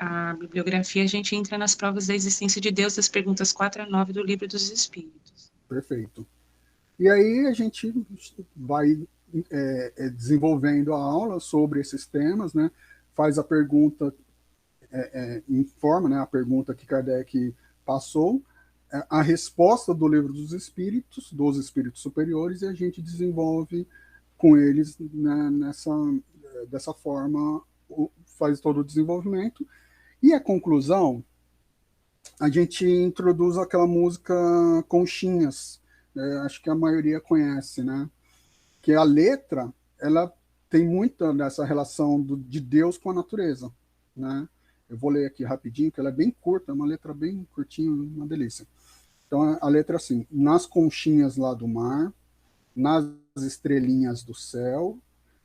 a bibliografia, a gente entra nas provas da existência de Deus, das perguntas 4 a 9 do Livro dos Espíritos. Perfeito. E aí a gente vai desenvolvendo a aula sobre esses temas, né? Faz a pergunta, informa, né, a pergunta que Kardec passou, a resposta do Livro dos Espíritos superiores, e a gente desenvolve com eles, né, dessa forma, faz todo o desenvolvimento. E a conclusão, a gente introduz aquela música Conchinhas, acho que a maioria conhece, né? Que a letra, ela tem muita dessa relação de Deus com a natureza, né? Eu vou ler aqui rapidinho, que ela é bem curta, é uma letra bem curtinha, uma delícia. Então a letra é assim: nas conchinhas lá do mar, nas estrelinhas do céu,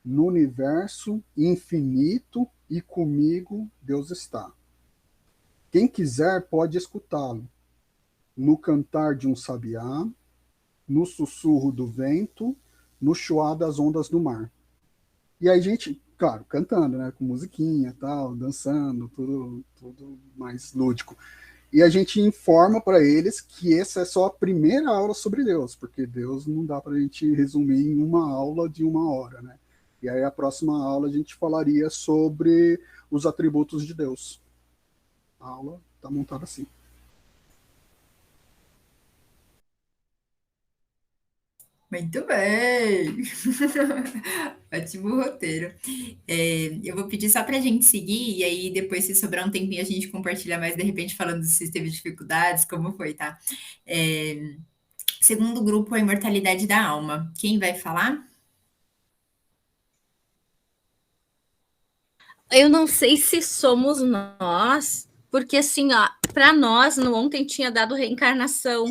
no universo infinito e comigo Deus está. Quem quiser pode escutá-lo, no cantar de um sabiá, no sussurro do vento, no choar das ondas do mar. E aí a gente, claro, cantando, né, com musiquinha, tal, dançando, tudo mais lúdico. E a gente informa para eles que essa é só a primeira aula sobre Deus, porque Deus não dá para a gente resumir em uma aula de 1 hora, né? E aí a próxima aula a gente falaria sobre os atributos de Deus. A aula está montada assim. Muito bem! Ótimo roteiro. Eu vou pedir só para a gente seguir, e aí depois, se sobrar um tempinho, a gente compartilha mais, de repente, falando se teve dificuldades, como foi, tá? Segundo grupo, a imortalidade da alma. Quem vai falar? Eu não sei se somos nós, porque assim, ó, para nós, no ontem tinha dado reencarnação,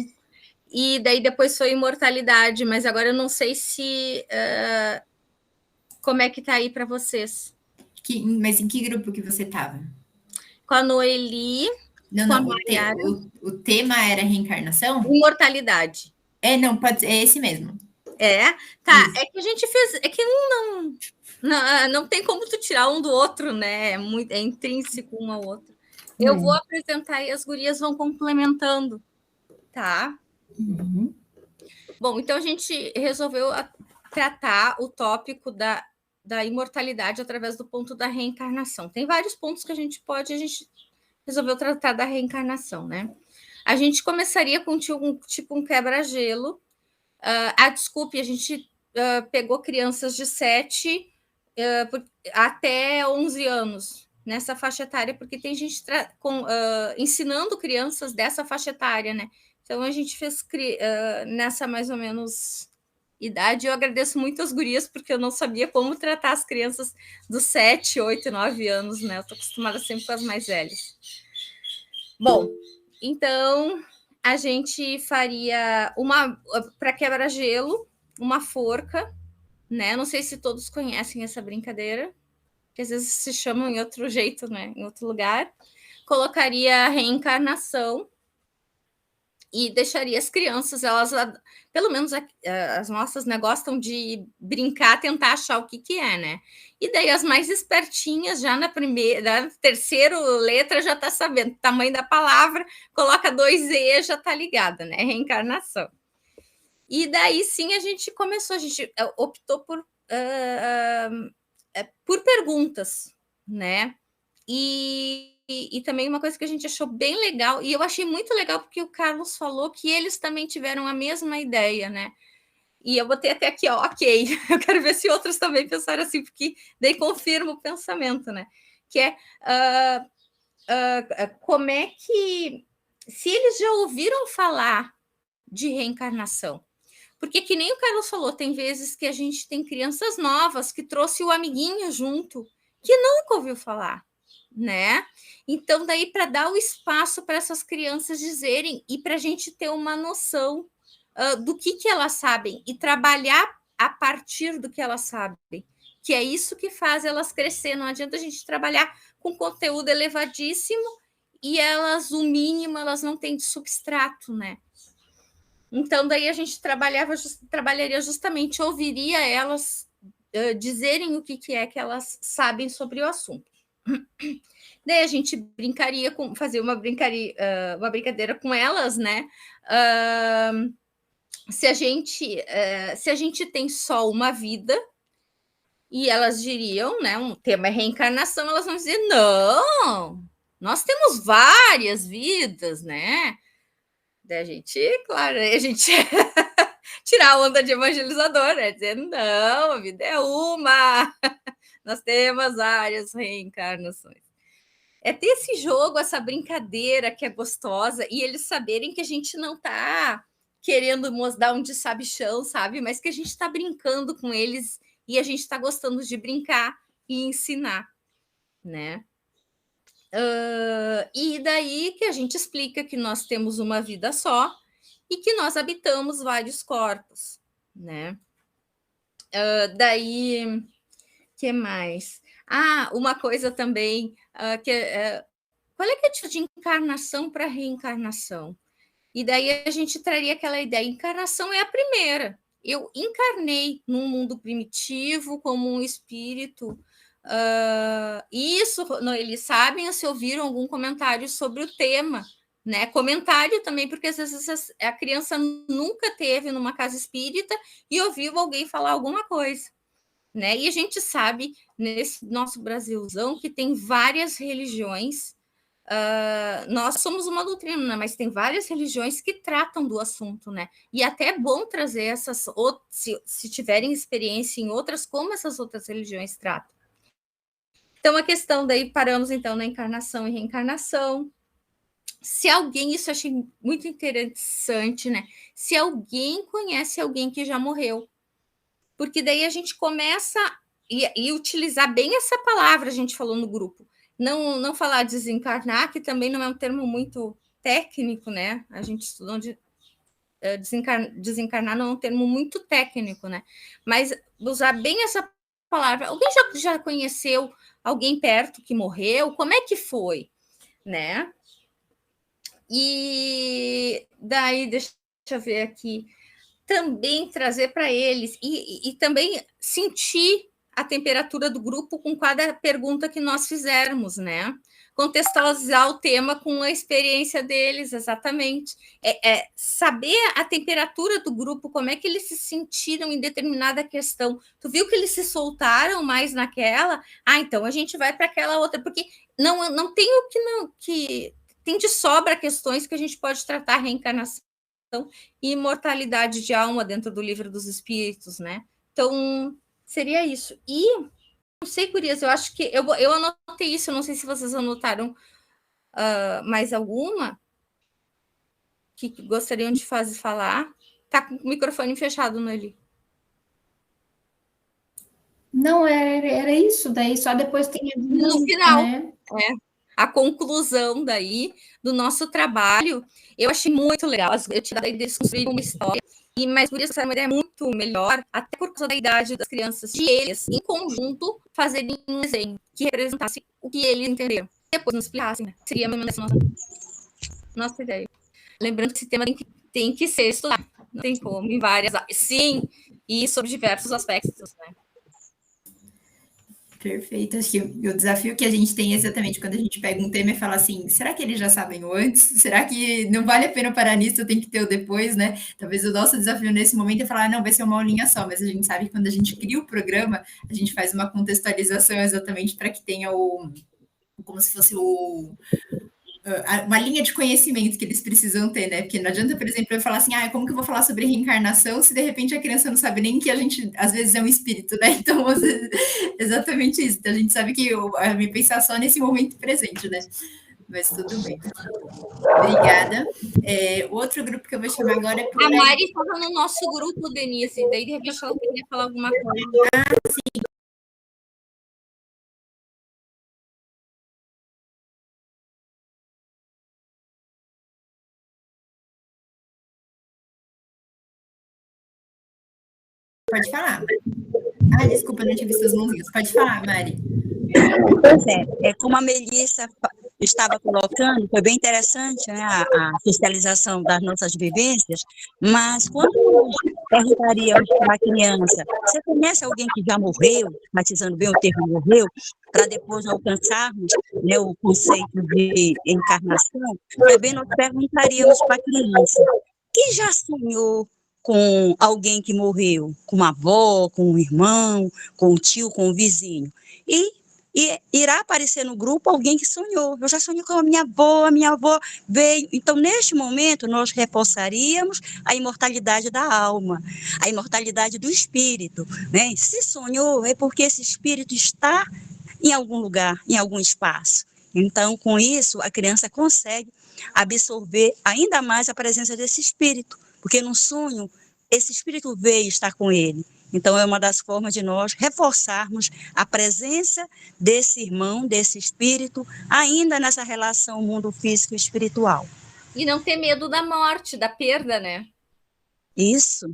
e daí depois foi imortalidade, mas agora eu não sei se como é que tá aí para vocês. Mas em que grupo que você estava? Com a Noeli. Não, o tema era reencarnação? Imortalidade. Não, pode ser, é esse mesmo. Tá, isso. É que a gente fez, é que não tem como tu tirar um do outro, né? É intrínseco um ao outro. Eu vou apresentar e as gurias vão complementando, tá? Uhum. Bom, então a gente resolveu tratar o tópico da imortalidade através do ponto da reencarnação. Tem vários pontos que a gente resolveu tratar da reencarnação, né? A gente começaria com tipo um quebra-gelo. Desculpe, a gente pegou crianças de 7 até 11 anos nessa faixa etária, porque tem gente ensinando crianças dessa faixa etária, né? Então, a gente fez nessa mais ou menos idade. Eu agradeço muito as gurias, porque eu não sabia como tratar as crianças dos 7, 8, 9 anos, né? Eu estou acostumada sempre com as mais velhas. Bom, então a gente faria para quebra-gelo, uma forca, né? Não sei se todos conhecem essa brincadeira, que às vezes se chamam em outro jeito, né? Em outro lugar. Colocaria a reencarnação e deixaria as crianças, elas, pelo menos as nossas, né, gostam de brincar, tentar achar o que é, né? E daí as mais espertinhas, já na terceira letra, já tá sabendo o tamanho da palavra, coloca 2 E, já tá ligada, né? Reencarnação. E daí sim a gente optou por perguntas, né? E também uma coisa que a gente achou bem legal, e eu achei muito legal porque o Carlos falou que eles também tiveram a mesma ideia, né? E eu botei até aqui, ó, ok, eu quero ver se outros também pensaram assim, porque daí confirma o pensamento, né? Que é como é que, se eles já ouviram falar de reencarnação, porque que nem o Carlos falou, tem vezes que a gente tem crianças novas que trouxe o amiguinho junto, que nunca ouviu falar, né? Então, daí, para dar o espaço para essas crianças dizerem e para a gente ter uma noção do que elas sabem e trabalhar a partir do que elas sabem, que é isso que faz elas crescer. Não adianta a gente trabalhar com conteúdo elevadíssimo e o mínimo, elas não têm de substrato, né? Então, daí a gente trabalharia justamente, ouviria elas dizerem o que é que elas sabem sobre o assunto. Daí a gente brincaria com fazer uma brincadeira com elas, né? Se a gente tem só uma vida, e elas diriam, né? Um tema é reencarnação, elas vão dizer, não, nós temos várias vidas, né? Daí a gente, claro, a gente tirar a onda de evangelizador, né? Dizendo, não, a vida é uma, nós temos várias reencarnações. É ter esse jogo, essa brincadeira que é gostosa, e eles saberem que a gente não está querendo mostrar um de sabichão, sabe? Mas que a gente está brincando com eles e a gente está gostando de brincar e ensinar, né? E daí que a gente explica que nós temos uma vida só e que nós habitamos vários corpos, né? Daí, que mais? Uma coisa também qual é que é a diferença de encarnação para reencarnação? E daí a gente traria aquela ideia: encarnação é a primeira. Eu encarnei num mundo primitivo como um espírito. Isso, não, eles sabem se ouviram algum comentário sobre o tema, né? Comentário também, porque às vezes a criança nunca teve numa casa espírita e ouviu alguém falar alguma coisa, né? E a gente sabe, nesse nosso Brasilzão, que tem várias religiões. Nós somos uma doutrina, né? Mas tem várias religiões que tratam do assunto, né? E até é bom trazer essas, se tiverem experiência em outras, como essas outras religiões tratam. Então, a questão daí, paramos então na encarnação e reencarnação. Se alguém, isso eu achei muito interessante, né? Se alguém conhece alguém que já morreu, porque daí a gente começa e utilizar bem essa palavra, a gente falou no grupo. Não falar desencarnar, que também não é um termo muito técnico, né? A gente estudou onde desencarnar não é um termo muito técnico, né? Mas usar bem essa palavra. Alguém já conheceu alguém perto que morreu? Como é que foi, né? E daí, deixa eu ver aqui, também trazer para eles e também sentir a temperatura do grupo com cada pergunta que nós fizermos, né? Contextualizar o tema com a experiência deles, exatamente. Saber a temperatura do grupo, como é que eles se sentiram em determinada questão. Tu viu que eles se soltaram mais naquela? Então a gente vai para aquela outra, porque não tem o que tem de sobra questões que a gente pode tratar, reencarnação e imortalidade de alma dentro do Livro dos Espíritos, né? Então, seria isso. E, não sei, Curias, eu acho que eu anotei isso, eu não sei se vocês anotaram mais alguma que gostariam de falar. Tá com o microfone fechado, Noeli. Não, era isso, daí só depois tem a dinâmica, no final, né? A conclusão daí do nosso trabalho. Eu achei muito legal. Eu tinha daí desconstruir uma história, mas por isso essa ideia é muito melhor, até por causa da idade das crianças, de eles, em conjunto, fazerem um desenho que representasse o que eles entenderam. Depois nos explicassem, né? Seria a nossa ideia. Lembrando que esse tema tem que ser estudado, não tem como, em várias áreas. Sim, e sobre diversos aspectos, né? Perfeito. Acho que o desafio que a gente tem é exatamente quando a gente pega um tema e fala assim: será que eles já sabem o antes? Será que não vale a pena parar nisso? Tem que ter o depois, né? Talvez o nosso desafio nesse momento é falar: não, vai ser uma aulinha só, mas a gente sabe que quando a gente cria o programa, a gente faz uma contextualização exatamente para que tenha como se fosse uma linha de conhecimento que eles precisam ter, né? Porque não adianta, por exemplo, eu falar assim, como que eu vou falar sobre reencarnação se de repente a criança não sabe nem que a gente, às vezes, é um espírito, né? Então, exatamente isso. Então, a gente sabe que a minha pensar só nesse momento presente, né? Mas tudo bem. Obrigada. Outro grupo que eu vou chamar agora é... A Mari estava no nosso grupo, Denise, daí de repente ela queria falar alguma coisa. Sim. Pode falar. Desculpa, não tinha visto as mãozinhas. Pode falar, Mari. Pois é, como a Melissa estava colocando, foi bem interessante, né, a fiscalização das nossas vivências, mas quando nós perguntaríamos para a criança, você conhece alguém que já morreu, batizando bem o termo morreu, para depois alcançarmos, né, o conceito de encarnação, também nós perguntaríamos para a criança, quem já sonhou com alguém que morreu? Com uma avó, com um irmão, com um tio, com um vizinho? E irá aparecer no grupo alguém que sonhou. Eu já sonhei com a minha avó veio. Então, neste momento, nós reforçaríamos a imortalidade da alma, a imortalidade do espírito, né? Se sonhou, é porque esse espírito está em algum lugar, em algum espaço. Então, com isso, a criança consegue absorver ainda mais a presença desse espírito, porque no sonho, esse espírito veio estar com ele. Então, é uma das formas de nós reforçarmos a presença desse irmão, desse espírito, ainda nessa relação mundo físico e espiritual. E não ter medo da morte, da perda, né? Isso.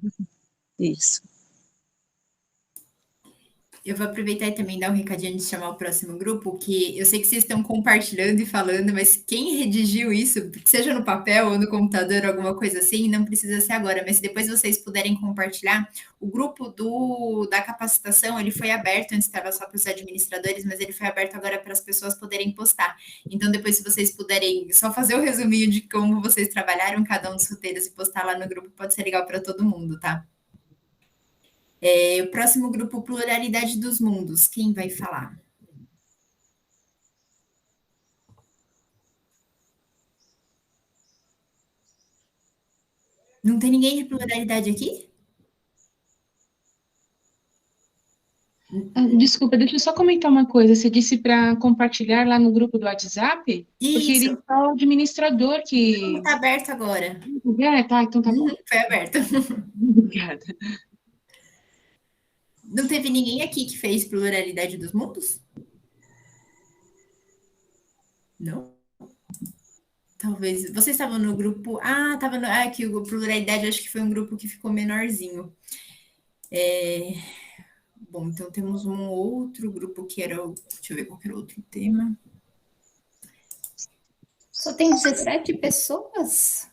Eu vou aproveitar e também dar um recadinho de chamar o próximo grupo, que eu sei que vocês estão compartilhando e falando, mas quem redigiu isso, seja no papel ou no computador, alguma coisa assim, não precisa ser agora, mas se depois vocês puderem compartilhar, o grupo da capacitação, ele foi aberto, antes estava só para os administradores, mas ele foi aberto agora para as pessoas poderem postar. Então, depois, se vocês puderem só fazer o resuminho de como vocês trabalharam cada um dos roteiros e postar lá no grupo, pode ser legal para todo mundo, tá? O próximo grupo, Pluralidade dos Mundos. Quem vai falar? Não tem ninguém de pluralidade aqui? Desculpa, deixa eu só comentar uma coisa. Você disse para compartilhar lá no grupo do WhatsApp? Porque ele Isso. é o administrador que... Está aberto agora. Tá, então tá bom. Foi aberto. Obrigada. Não teve ninguém aqui que fez Pluralidade dos Mundos? Não? Talvez. Vocês estavam no grupo... estava no... aqui o Pluralidade, acho que foi um grupo que ficou menorzinho. Bom, então temos um outro grupo que era o... Deixa eu ver qual era o outro tema. Só tem 17 pessoas?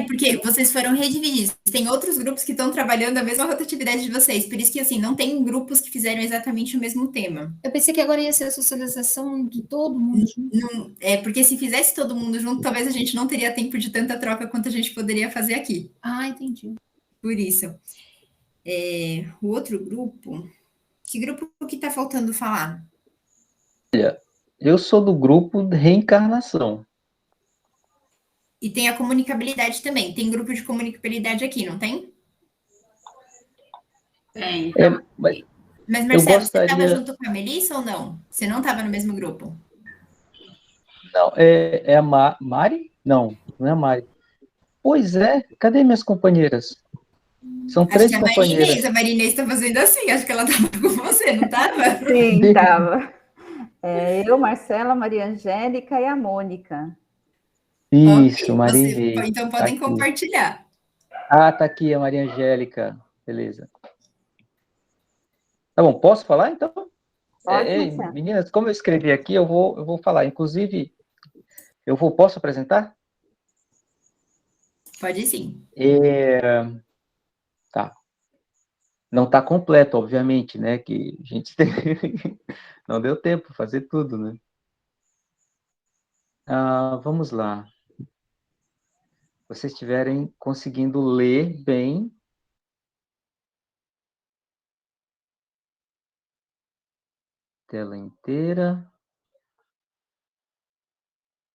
Porque vocês foram redivididos. Tem outros grupos que estão trabalhando a mesma rotatividade de vocês. Por isso que, assim, não tem grupos que fizeram exatamente o mesmo tema. Eu pensei que agora ia ser a socialização de todo mundo junto. Não, porque se fizesse todo mundo junto, talvez a gente não teria tempo de tanta troca quanto a gente poderia fazer aqui. Entendi. Por isso. O outro grupo... Que grupo que está faltando falar? Eu sou do grupo de reencarnação. E tem a comunicabilidade também. Tem grupo de comunicabilidade aqui, não tem? Tem. Mas, Marcelo, você estava junto com a Melissa ou não? Você não estava no mesmo grupo? Não, é a Mari? Não é a Mari. Pois é, cadê minhas companheiras? São três companheiras. A Marinês está fazendo assim, acho que ela estava com você, não estava? Sim, estava. Eu, Marcela, Maria Angélica e a Mônica. Isso, okay, Maria. Então podem compartilhar. Tá aqui a Maria Angélica. Beleza. Tá bom, posso falar então? Meninas, como eu escrevi aqui, eu vou falar. Inclusive, posso apresentar? Pode sim. Tá. Não está completo, obviamente, né? Que a gente não deu tempo para fazer tudo, né? Vamos lá. Vocês estiverem conseguindo ler bem. Tela inteira.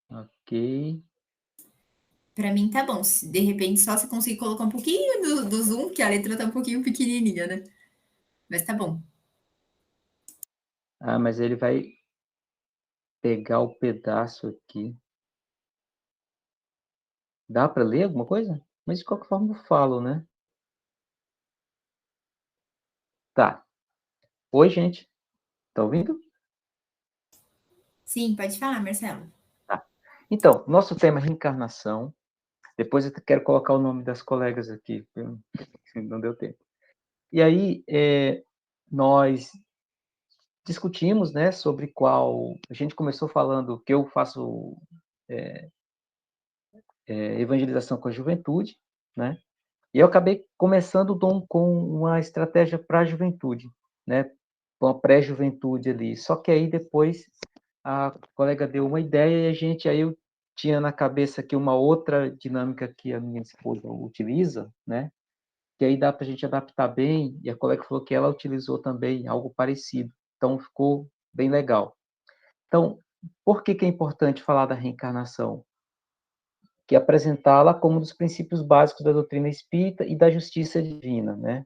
Ok. Para mim tá bom. Se de repente só você conseguir colocar um pouquinho do zoom, que a letra tá um pouquinho pequenininha, né? Mas tá bom. Mas ele vai pegar o pedaço aqui. Dá para ler alguma coisa? Mas de qualquer forma eu falo, né? Tá. Oi, gente. Tá ouvindo? Sim, pode falar, Marcelo. Tá. Então, nosso tema é reencarnação. Depois eu quero colocar o nome das colegas aqui. Não deu tempo. E aí, nós discutimos, né, sobre qual... A gente começou falando que eu faço evangelização com a juventude, né? E eu acabei começando com uma estratégia para a juventude, né? Com a pré-juventude ali. Só que aí depois a colega deu uma ideia e aí eu tinha na cabeça aqui uma outra dinâmica que a minha esposa utiliza, né? Que aí dá para a gente adaptar bem, e a colega falou que ela utilizou também algo parecido. Então, ficou bem legal. Então, por que é importante falar da reencarnação? Que apresentá-la como um dos princípios básicos da doutrina espírita e da justiça divina, né?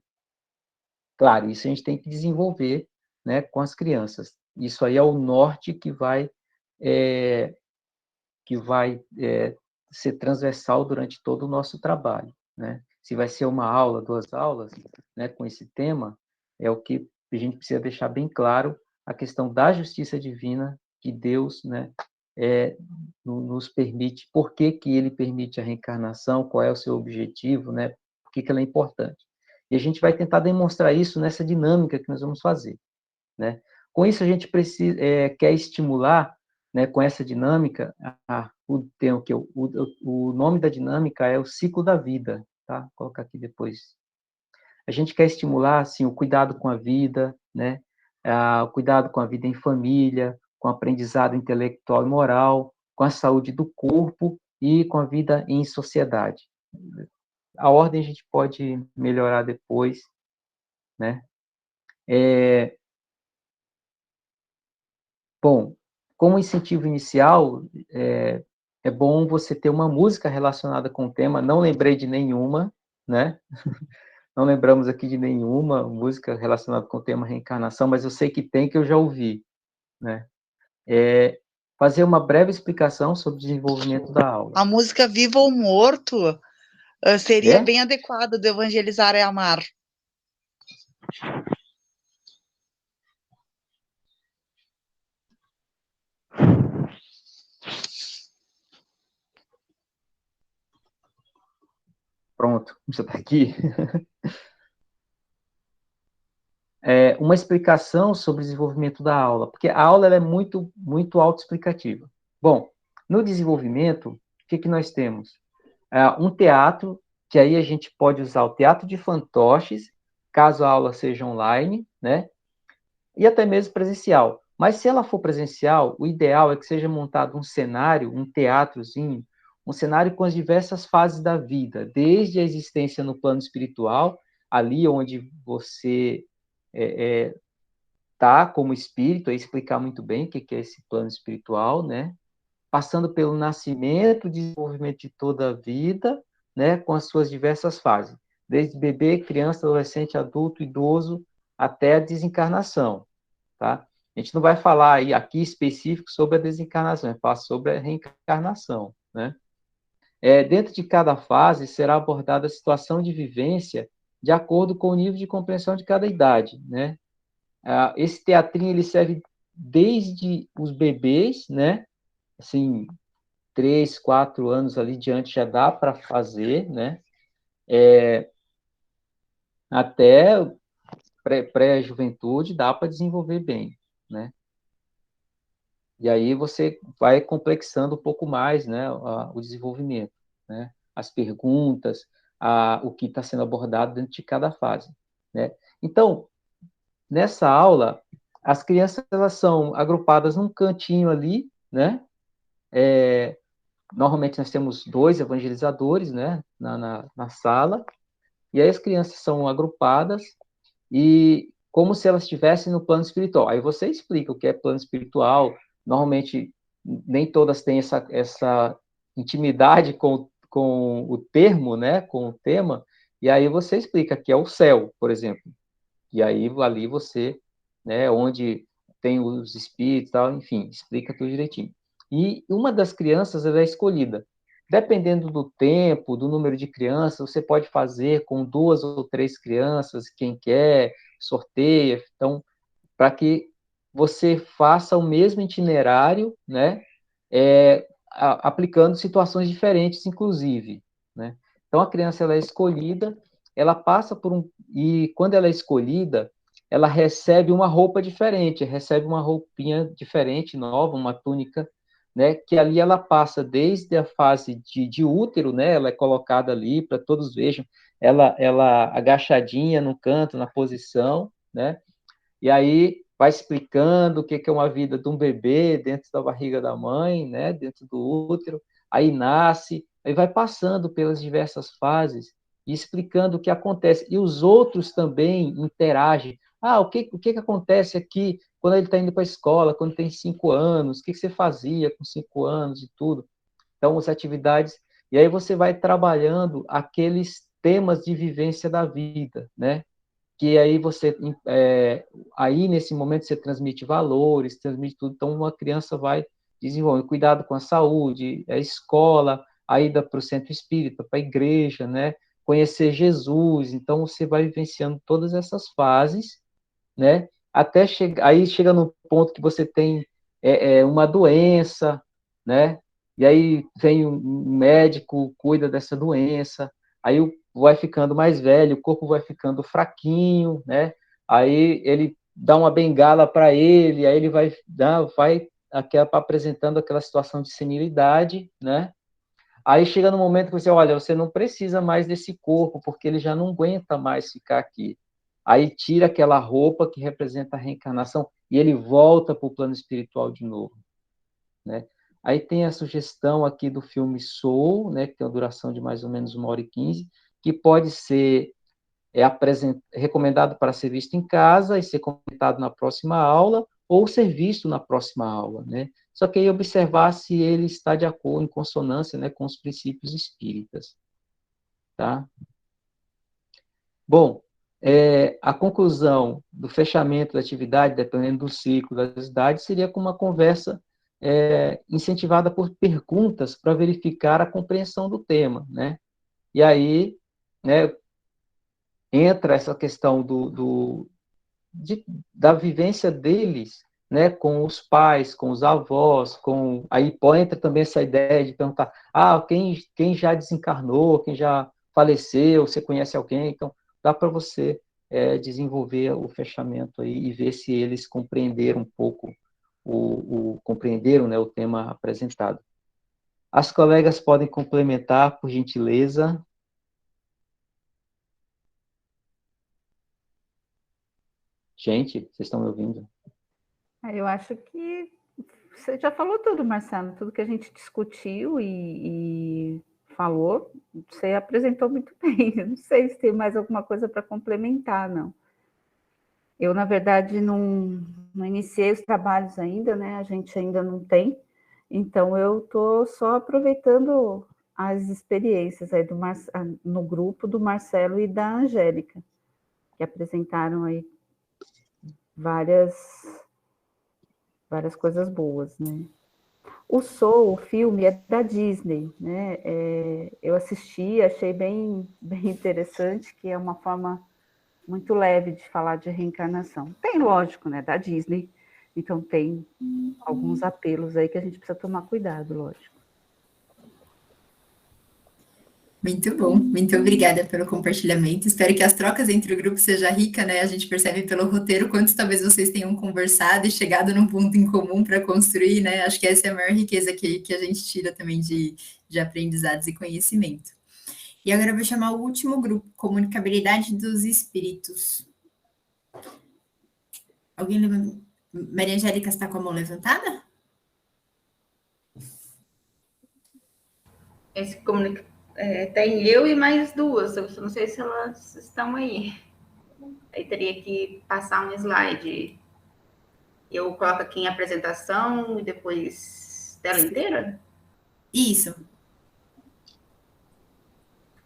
Claro, isso a gente tem que desenvolver, né, com as crianças. Isso aí é o norte que vai ser transversal durante todo o nosso trabalho, né? Se vai ser uma aula, 2 aulas, né, com esse tema, é o que a gente precisa deixar bem claro, a questão da justiça divina que Deus, né, nos permite, por que ele permite a reencarnação, qual é o seu objetivo, né, por que ela é importante. E a gente vai tentar demonstrar isso nessa dinâmica que nós vamos fazer, né? Com isso, a gente quer estimular, né, com essa dinâmica, o nome da dinâmica é o ciclo da vida, tá? Vou colocar aqui depois. A gente quer estimular, assim, o cuidado com a vida, né? O cuidado com a vida em família, com o aprendizado intelectual e moral, com a saúde do corpo e com a vida em sociedade. A ordem a gente pode melhorar depois, né? Bom, como incentivo inicial, é bom você ter uma música relacionada com o tema. Não lembrei de nenhuma, né? Não lembramos aqui de nenhuma música relacionada com o tema reencarnação, mas eu sei que tem, que eu já ouvi, né? Fazer uma breve explicação sobre o desenvolvimento da aula. A música Vivo ou Morto seria bem adequada do Evangelizar é Amar. Pronto, você está aqui. Uma explicação sobre o desenvolvimento da aula, porque a aula ela é muito, muito autoexplicativa. Bom, no desenvolvimento, o que nós temos? Um teatro, que aí a gente pode usar o teatro de fantoches, caso a aula seja online, né? E até mesmo presencial. Mas se ela for presencial, o ideal é que seja montado um cenário, um teatrozinho, um cenário com as diversas fases da vida, desde a existência no plano espiritual, ali onde você está como espírito, aí explicar muito bem o que é esse plano espiritual, né? Passando pelo nascimento, desenvolvimento de toda a vida, né? Com as suas diversas fases, desde bebê, criança, adolescente, adulto, idoso, até a desencarnação, tá? A gente não vai falar aí aqui específico sobre a desencarnação, é falar sobre a reencarnação, né? Dentro de cada fase será abordada a situação de vivência de acordo com o nível de compreensão de cada idade, né? Esse teatrinho, ele serve desde os bebês, né? Assim, 3, 4 anos ali diante já dá para fazer, né? Até pré-juventude dá para desenvolver bem, né? E aí você vai complexando um pouco mais, né, o desenvolvimento, né? As perguntas, o que está sendo abordado dentro de cada fase, né? Então, nessa aula, as crianças elas são agrupadas num cantinho ali, né? Normalmente nós temos 2 evangelizadores, né, na sala, e aí as crianças são agrupadas e como se elas estivessem no plano espiritual. Aí você explica o que é plano espiritual. Normalmente nem todas têm essa intimidade com o termo, né, com o tema, e aí você explica que é o céu, por exemplo. E aí ali você, né, onde tem os espíritos, tal, enfim, explica tudo direitinho. E uma das crianças ela é escolhida. Dependendo do tempo, do número de crianças, você pode fazer com 2 ou 3 crianças, quem quer, sorteia. Então, para que você faça o mesmo itinerário, né, aplicando situações diferentes, inclusive, né? Então, a criança ela é escolhida, ela passa por e quando ela é escolhida, ela recebe uma roupa diferente, recebe uma roupinha diferente, nova, uma túnica, né, que ali ela passa desde a fase de útero, né, ela é colocada ali para todos vejam, ela agachadinha no canto, na posição, né, e aí vai explicando o que é uma vida de um bebê dentro da barriga da mãe, né, dentro do útero, aí nasce, aí vai passando pelas diversas fases e explicando o que acontece. E os outros também interagem. Ah, o que acontece aqui quando ele está indo para a escola, quando tem 5 anos, o que você fazia com 5 anos e tudo. Então, as atividades, e aí você vai trabalhando aqueles temas de vivência da vida, né? Que aí você, aí nesse momento você transmite valores, transmite tudo, então uma criança vai desenvolver cuidado com a saúde, a escola, a ida para o centro espírita, para a igreja, né? Conhecer Jesus, então você vai vivenciando todas essas fases, né? Até chegar, aí chega no ponto que você tem uma doença, né? E aí vem um médico, cuida dessa doença, aí vai ficando mais velho, o corpo vai ficando fraquinho, né? Aí ele dá uma bengala para ele, aí ele vai apresentando aquela situação de senilidade, né? Aí chega no momento que você, olha, você não precisa mais desse corpo, porque ele já não aguenta mais ficar aqui. Aí tira aquela roupa que representa a reencarnação e ele volta para o plano espiritual de novo, né? Aí tem a sugestão aqui do filme Soul, né, que tem uma duração de mais ou menos 1h15, que pode ser recomendado para ser visto em casa e ser comentado na próxima aula, ou ser visto na próxima aula, né? Só que aí observar se ele está de acordo, em consonância, né, com os princípios espíritas, tá? Bom, a conclusão do fechamento da atividade, dependendo do ciclo das idades, seria com uma conversa incentivada por perguntas para verificar a compreensão do tema, né? E aí, né, entra essa questão da vivência deles, né, com os pais, com os avós, aí entra também essa ideia de perguntar, quem já desencarnou, quem já faleceu, você conhece alguém? Então, dá para você desenvolver o fechamento aí e ver se eles compreenderam um pouco compreenderam, né, o tema apresentado. As colegas podem complementar, por gentileza. Gente, vocês estão me ouvindo? Eu acho que você já falou tudo, Marcelo, tudo que a gente discutiu e falou, você apresentou muito bem. Eu não sei se tem mais alguma coisa para complementar, não. Eu, na verdade, não iniciei os trabalhos ainda, né? A gente ainda não tem. Então, eu estou só aproveitando as experiências aí no grupo do Marcelo e da Angélica, que apresentaram aí várias coisas boas, né? O filme é da Disney, né? Eu assisti, achei bem interessante, que é uma forma muito leve de falar de reencarnação. Tem, lógico, né? Da Disney, então tem alguns apelos aí que a gente precisa tomar cuidado, lógico. Muito bom, muito obrigada pelo compartilhamento. Espero que as trocas entre o grupo seja rica, né? A gente percebe pelo roteiro quantos talvez vocês tenham conversado e chegado num ponto em comum para construir, né? Acho que essa é a maior riqueza que a gente tira também de aprendizados e conhecimento. E agora eu vou chamar o último grupo, Comunicabilidade dos Espíritos. Alguém levanta? Maria Angélica está com a mão levantada? Tem eu e mais duas, eu não sei se elas estão aí. Aí teria que passar um slide. Eu coloco aqui em apresentação e depois tela inteira? Isso.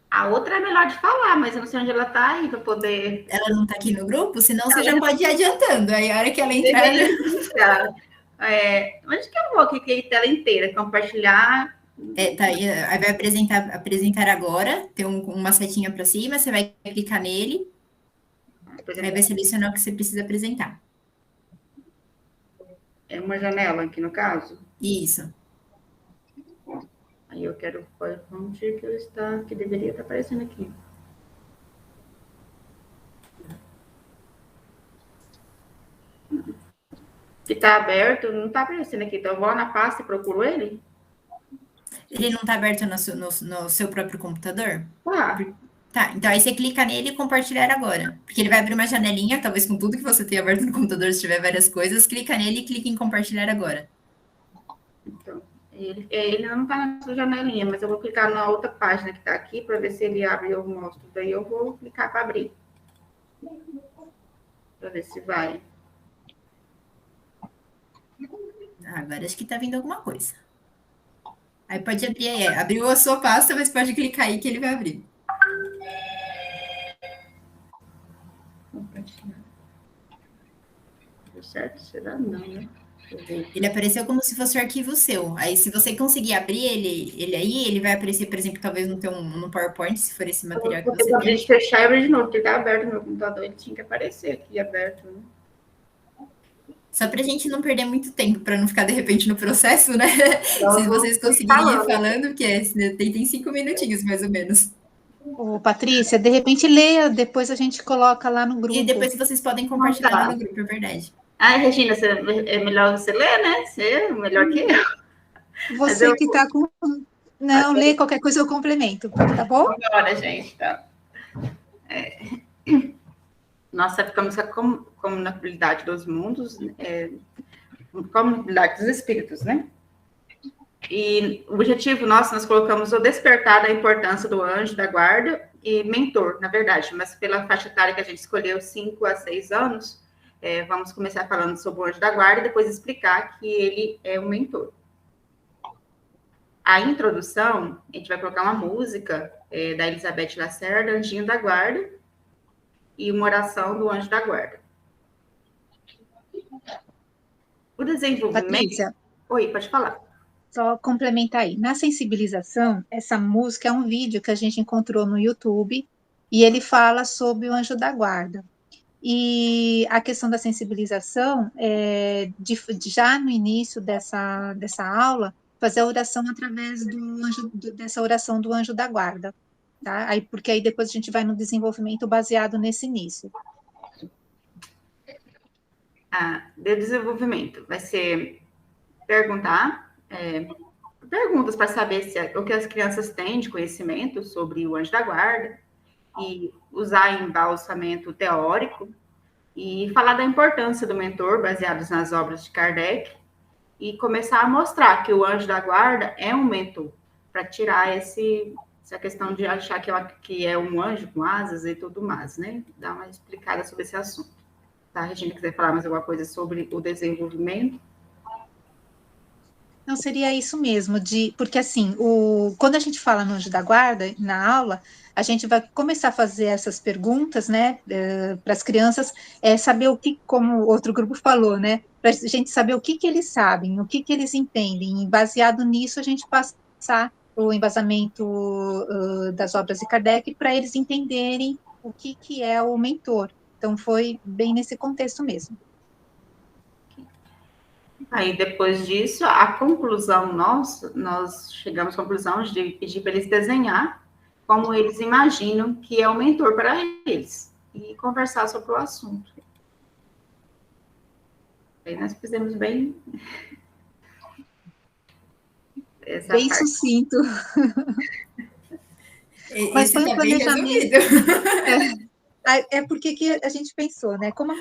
A outra é melhor de falar, mas eu não sei onde ela está aí para poder... Ela não está aqui no grupo? Senão você já pode ir adiantando. Aí a hora que ela entrar... Onde que eu vou aqui? Que tela inteira, compartilhar... Tá aí vai apresentar agora, tem uma setinha para cima, você vai clicar nele, aí vai selecionar o que você precisa apresentar. É uma janela aqui no caso? Isso. Aí eu quero o PowerPoint que deveria estar aparecendo aqui. está aberto, não está aparecendo aqui. Então, eu vou lá na pasta e procuro ele. Ele não está aberto no seu próprio computador? Ah, Tá, então aí você clica nele e compartilhar agora. Porque ele vai abrir uma janelinha, talvez com tudo que você tem aberto no computador, se tiver várias coisas, clica nele e clica em compartilhar agora. então, ele não está na sua janelinha, mas eu vou clicar na outra página que está aqui para ver se ele abre e eu mostro. Daí eu vou clicar para abrir. Para ver se vai. Agora acho que está vindo alguma coisa. Aí pode abrir, abriu a sua pasta, mas pode clicar aí que ele vai abrir. Compartilhar. Deu certo? Será? Não, né? Ele apareceu como se fosse um arquivo seu. Aí, se você conseguir abrir ele aí, ele vai aparecer, por exemplo, talvez no PowerPoint, se for esse material que você Eu tem. de fechar e abrir de novo, porque está aberto no meu computador, ele tinha que aparecer aqui aberto, né? Só para a gente não perder muito tempo, para não ficar de repente no processo, né? Se vocês conseguirem ir falando, porque tem 5 minutinhos mais ou menos. Ô, Patrícia, de repente leia, depois a gente coloca lá no grupo. E depois vocês podem compartilhar lá no grupo, é verdade. Ah, Regina, é melhor você ler, né? Você é melhor que eu. Você que está com... Não, lê qualquer coisa eu complemento, tá bom? Agora, gente, tá. Nós ficamos com a comunicabilidade dos mundos, comunicabilidade dos espíritos, né? E o objetivo nosso, nós colocamos o despertar da importância do anjo da guarda e mentor, na verdade, mas pela faixa etária que a gente escolheu, 5 a 6 anos, vamos começar falando sobre o anjo da guarda e depois explicar que ele é um mentor. A introdução, a gente vai colocar uma música da Elizabeth Lacerda, Anjinho da Guarda, e uma oração do anjo da guarda. O desenvolvimento... Patrícia, oi, pode falar. Só complementar aí. Na sensibilização, essa música é um vídeo que a gente encontrou no YouTube e ele fala sobre o anjo da guarda. E a questão da sensibilização, já no início dessa aula, fazer a oração através dessa oração do anjo da guarda, tá? Porque aí depois a gente vai no desenvolvimento baseado nesse início. De desenvolvimento vai ser perguntar perguntas para saber o que as crianças têm de conhecimento sobre o anjo da guarda e usar embalsamento teórico e falar da importância do mentor baseados nas obras de Kardec e começar a mostrar que o anjo da guarda é um mentor, para tirar essa questão de achar que é um anjo com asas e tudo mais, né? Dar uma explicada sobre esse assunto. Tá, Regina, quiser falar mais alguma coisa sobre o desenvolvimento? Não, seria isso mesmo, porque assim, quando a gente fala no anjo da guarda, na aula, a gente vai começar a fazer essas perguntas, né, para as crianças, saber como o outro grupo falou, né, para a gente saber o que eles sabem, o que eles entendem, e baseado nisso a gente passar o embasamento das obras de Kardec para eles entenderem o que é o mentor. Então, foi bem nesse contexto mesmo. Aí, depois disso, a conclusão nossa, nós chegamos à conclusão de pedir para eles desenhar como eles imaginam que é o mentor para eles e conversar sobre o assunto. Aí nós fizemos bem... bem sucinto. Mas foi um planejamento... porque que a gente pensou, né? Como a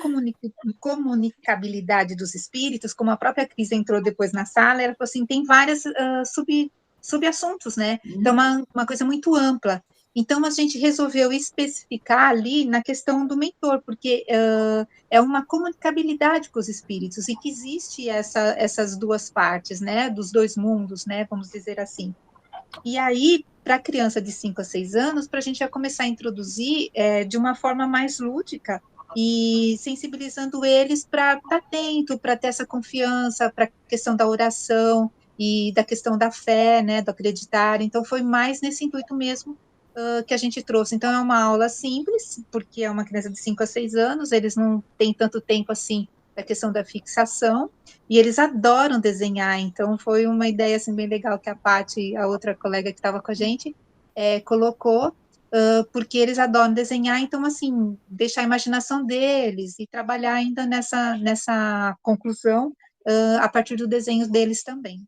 comunicabilidade dos espíritos, como a própria Cris entrou depois na sala, ela falou assim, tem vários subassuntos, né? Então, uma coisa muito ampla. Então, a gente resolveu especificar ali na questão do mentor, porque é uma comunicabilidade com os espíritos, e que existe essas duas partes, né? Dos dois mundos, né? Vamos dizer assim. E aí, para a criança de 5 a 6 anos, para a gente já começar a introduzir de uma forma mais lúdica e sensibilizando eles para estar atento, para ter essa confiança, para a questão da oração e da questão da fé, né, do acreditar. Então, foi mais nesse intuito mesmo que a gente trouxe. Então, é uma aula simples, porque é uma criança de 5 a 6 anos, eles não têm tanto tempo assim da questão da fixação, e eles adoram desenhar, então foi uma ideia assim, bem legal que a Paty, a outra colega que estava com a gente, colocou, porque eles adoram desenhar, então assim, deixar a imaginação deles e trabalhar ainda nessa conclusão a partir do desenho deles também.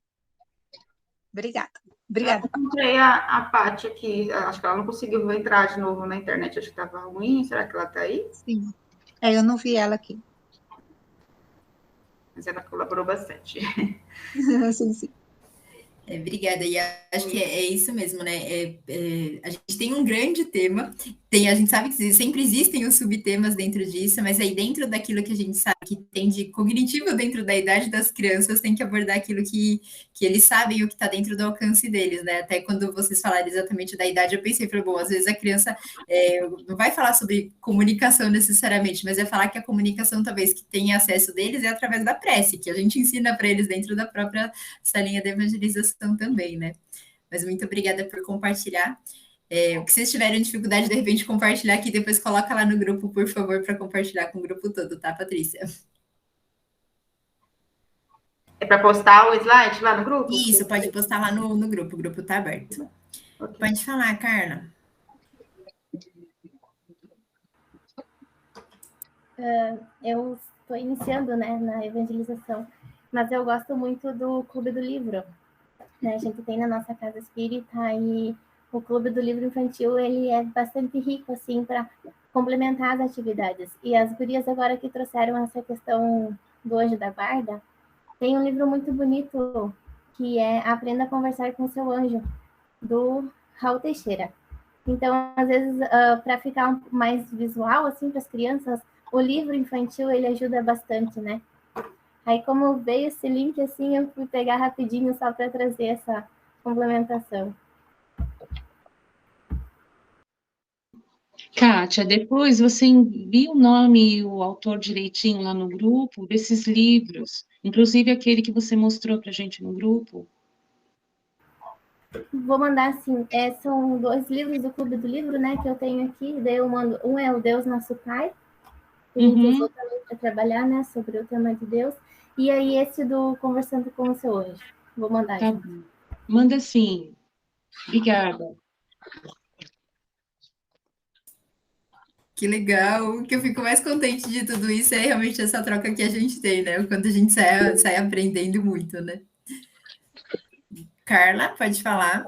Obrigada. Obrigada. Eu encontrei a Paty aqui, acho que ela não conseguiu entrar de novo na internet, acho que estava ruim, será que ela está aí? Sim, eu não vi ela aqui. Mas ela colaborou bastante. Sim, sim. Obrigada, e acho que é isso mesmo, né? A gente tem um grande tema, a gente sabe que sempre existem os subtemas dentro disso, mas aí dentro daquilo que a gente sabe que tem de cognitivo dentro da idade das crianças, tem que abordar aquilo que eles sabem, o que está dentro do alcance deles, né? Até quando vocês falaram exatamente da idade, eu pensei, bom, às vezes a criança não vai falar sobre comunicação necessariamente, mas é falar que a comunicação, talvez, que tem acesso deles é através da prece, que a gente ensina para eles dentro da própria salinha de evangelização também, né? Mas muito obrigada por compartilhar. O que vocês tiverem dificuldade, de repente, compartilhar aqui, depois coloca lá no grupo, por favor, para compartilhar com o grupo todo, tá, Patrícia? É para postar o slide lá no grupo? Isso, pode postar lá no grupo, o grupo tá aberto. Okay. Pode falar, Carla. Eu estou iniciando, né, na evangelização, mas eu gosto muito do Clube do Livro. Né, a gente tem na nossa casa espírita e o Clube do Livro Infantil, ele é bastante rico, assim, para complementar as atividades. E as gurias agora que trouxeram essa questão do Anjo da Guarda, tem um livro muito bonito que é Aprenda a Conversar com o Seu Anjo, do Raul Teixeira. Então, às vezes, para ficar mais visual, assim, para as crianças, o livro infantil, ele ajuda bastante, né? Aí, como veio esse link, assim, eu fui pegar rapidinho só para trazer essa complementação. Kátia, depois você envia o nome e o autor direitinho lá no grupo desses livros, inclusive aquele que você mostrou para a gente no grupo. Vou mandar, assim, são 2 livros do Clube do Livro, né, que eu tenho aqui, daí eu mando, um é o Deus Nosso Pai, que a gente usou também para trabalhar, né, sobre o tema de Deus, e aí esse do Conversando com o Seu Anjo. Vou mandar. Tá. Manda sim. Obrigada. Que legal. O que eu fico mais contente de tudo isso é realmente essa troca que a gente tem, né? Quando a gente sai aprendendo muito, né? Carla, pode falar.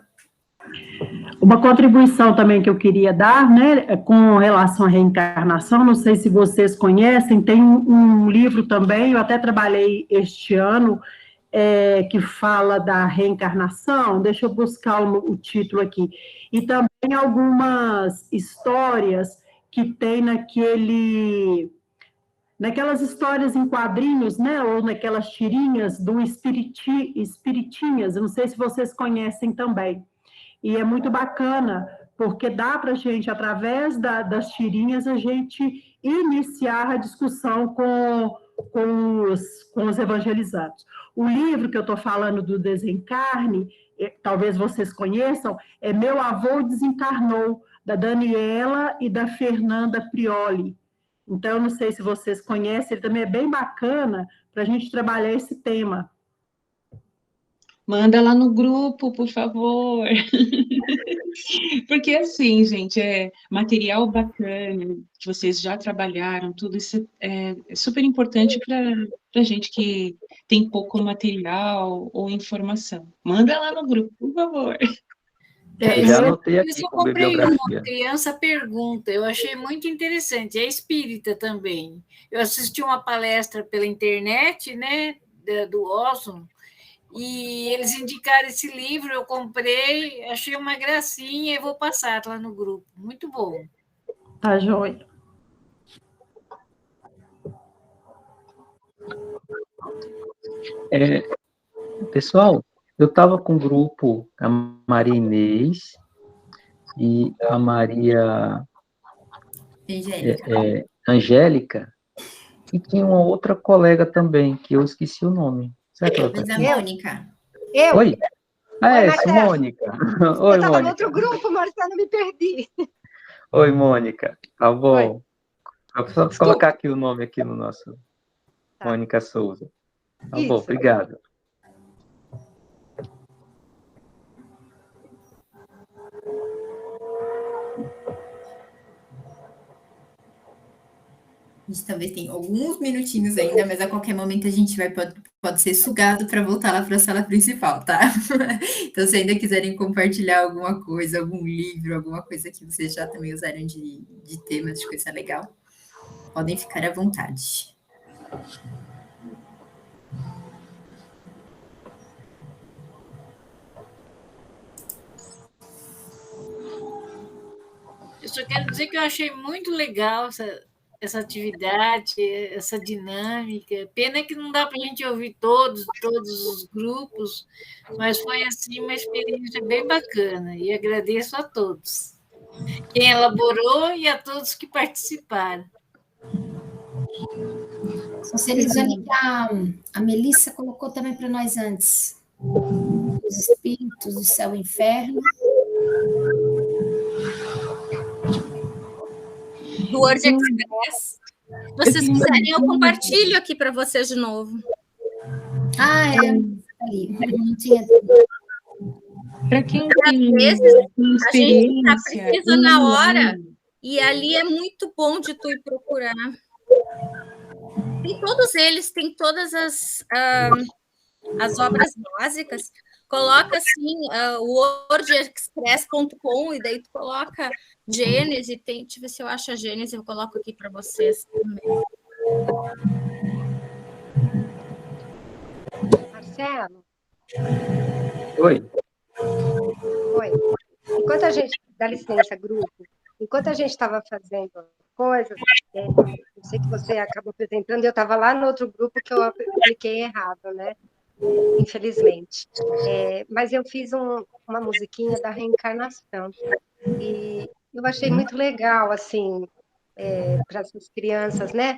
Uma contribuição também que eu queria dar, né, com relação à reencarnação, não sei se vocês conhecem, tem um livro também, eu até trabalhei este ano, que fala da reencarnação, deixa eu buscar o título aqui, e também algumas histórias que tem naquelas histórias em quadrinhos, né, ou naquelas tirinhas do Espiritinhas, eu não sei se vocês conhecem também. E é muito bacana, porque dá para a gente, através das tirinhas, a gente iniciar a discussão com os evangelizados. O livro que eu estou falando do Desencarne, talvez vocês conheçam, é Meu Avô Desencarnou, da Daniela e da Fernanda Prioli. Então, eu não sei se vocês conhecem, ele também é bem bacana para a gente trabalhar esse tema. Manda lá no grupo, por favor. Porque assim, gente, é material bacana, que vocês já trabalharam, tudo isso é super importante para a gente que tem pouco material ou informação. Manda lá no grupo, por favor. Eu já anotei aqui eu com comprei bibliografia. uma criança pergunta, eu achei muito interessante, é espírita também. Eu assisti uma palestra pela internet, né, do Osmo, e eles indicaram esse livro, eu comprei, achei uma gracinha e vou passar lá no grupo. Muito bom. Tá joia. Pessoal, eu estava com o grupo, a Maria Inês e a Maria Angélica, e tinha uma outra colega também, que eu esqueci o nome. Mas a Mônica. Eu? Oi? Mônica. Oi, eu estava no Mônica. outro grupo, Marcelo, me perdi. Oi, Mônica. Tá bom. Oi. Vou só colocar aqui o nome aqui no nosso. Tá. Mônica Souza. Tá bom, obrigado. A gente talvez tenha alguns minutinhos ainda, mas a qualquer momento a gente pode pode ser sugado para voltar lá para a sala principal, tá? Então, se ainda quiserem compartilhar alguma coisa, algum livro, alguma coisa que vocês já também usaram de temas, de coisa legal, podem ficar à vontade. Eu só quero dizer que eu achei muito legal essa atividade, essa dinâmica. Pena que não dá para a gente ouvir todos os grupos, mas foi assim uma experiência bem bacana e agradeço a todos, quem elaborou e a todos que participaram. Socializando que a Melissa colocou também para nós antes. Os espíritos do céu e inferno. Do Word Express. Se vocês quiserem, eu compartilho aqui para vocês de novo. Ah, é. Ali. Não tinha. Para quem tem a gente está precisa na hora, e ali é muito bom de tu ir procurar. Tem todos eles, tem todas as obras básicas. Coloca assim, wordexpress.com, e daí tu coloca Gênesis, deixa eu ver se eu acho a Gênesis, eu coloco aqui para vocês também. Marcelo? Oi. Oi. Enquanto a gente, dá licença, grupo, enquanto a gente estava fazendo coisas, eu sei que você acabou apresentando, eu estava lá no outro grupo que eu apliquei errado, né? Infelizmente. Mas eu fiz uma musiquinha da reencarnação, e eu achei muito legal, assim, para essas crianças, né?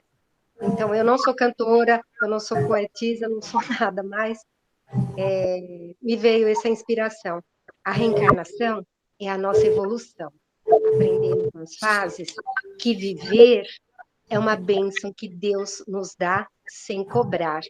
Então, eu não sou cantora, eu não sou poetisa, eu não sou nada, mas me veio essa inspiração. A reencarnação é a nossa evolução. Aprendemos nas fases que viver é uma bênção que Deus nos dá sem cobrar.